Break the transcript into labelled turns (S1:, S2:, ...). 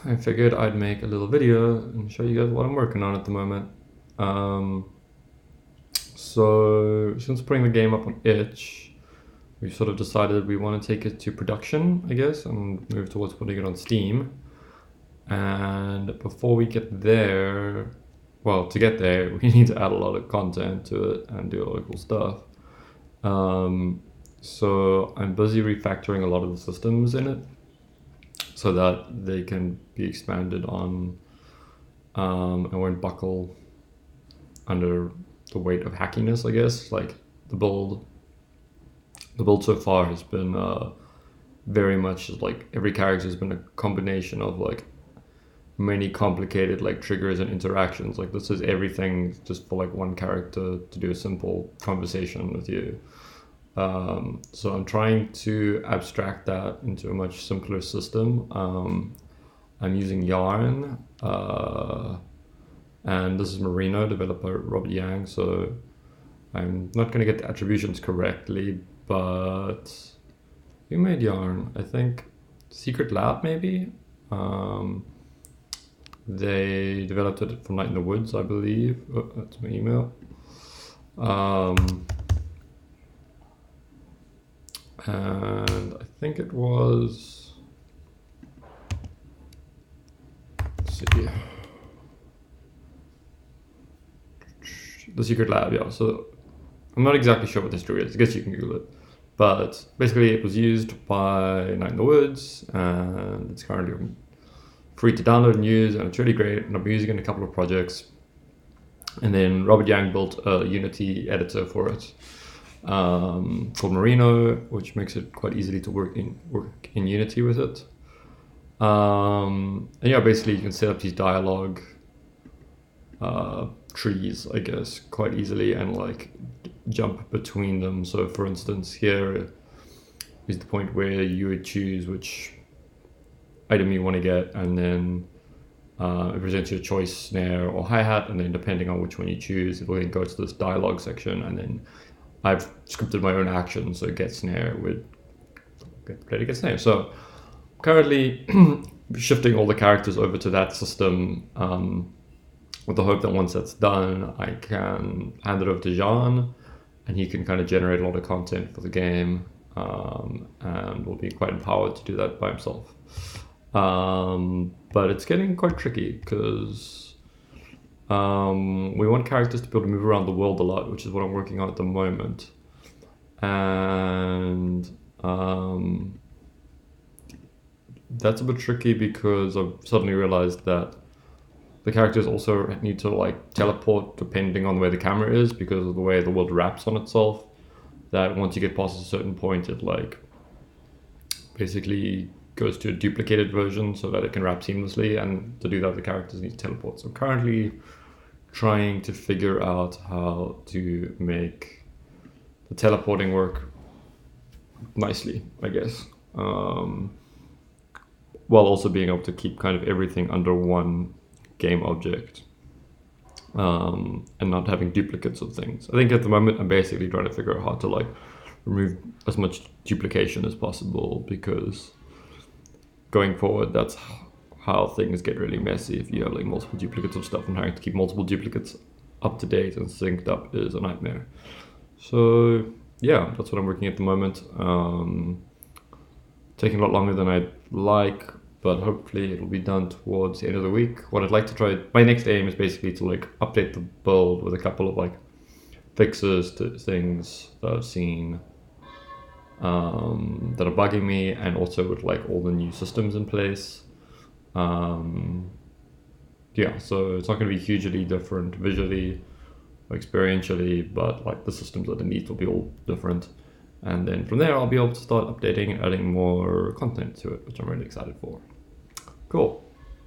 S1: I figured I'd make a little video and show you guys what I'm working on at the moment. So since putting the game up on itch, we sort of decided we want to take it to production, I guess, and move towards putting it on Steam. And before we get there, well, to get there, we need to add a lot of content to it and do a lot of cool stuff. So I'm busy refactoring a lot of the systems in it so that they can be expanded on and won't buckle under the weight of hackiness, I guess. Like the build so far has been very much like every character has been a combination of like many complicated like triggers and interactions. Like this is everything just for like one character to do a simple conversation with you. So I'm trying to abstract that into a much simpler system. I'm using Yarn, and this is Merino, developed by Robert Yang. So I'm not going to get the attributions correctly, but who made Yarn? I think Secret Lab maybe. They developed it from Night in the Woods, I believe. Oh, that's my email. And I think it was, let's see, the Secret Lab, yeah. So I'm not exactly sure what the story is. I guess you can Google it. But basically it was used by Night in the Woods, and it's currently free to download and use, and it's really great, and I'm using it in a couple of projects. And then Robert Yang built a Unity editor for it, called Merino, which makes it quite easily to work in Unity with it. And yeah, basically you can set up these dialogue trees, I guess, quite easily and like jump between them. So for instance, here is the point where you would choose which item you want to get, and then it presents you a choice snare or hi-hat, and then depending on which one you choose, it will then go to this dialogue section, and then I've scripted my own action, so get snare would get snare. So currently shifting all the characters over to that system, with the hope that once that's done, I can hand it over to Jean, and he can kind of generate a lot of content for the game, and will be quite empowered to do that by himself. But it's getting quite tricky because we want characters to be able to move around the world a lot, which is what I'm working on at the moment. And that's a bit tricky because I've suddenly realized that the characters also need to like teleport depending on where the camera is, because of the way the world wraps on itself. That once you get past a certain point, it like basically goes to a duplicated version so that it can wrap seamlessly, and to do that the characters need to teleport. So I'm currently trying to figure out how to make the teleporting work nicely, I guess, while also being able to keep kind of everything under one game object, and not having duplicates of things. I think at the moment I'm basically trying to figure out how to like remove as much duplication as possible, because going forward that's how things get really messy. If you have like multiple duplicates of stuff, and having to keep multiple duplicates up to date and synced up is a nightmare. So yeah, that's what I'm working at the moment. Taking a lot longer than I'd like, but hopefully it'll be done towards the end of the week. What I'd like to try, my next aim is basically to like update the build with a couple of like fixes to things that I've seen that are bugging me, and also with like all the new systems in place. Yeah, so it's not going to be hugely different visually or experientially, but like the systems underneath will be all different. And then from there, I'll be able to start updating and adding more content to it, which I'm really excited for. Cool.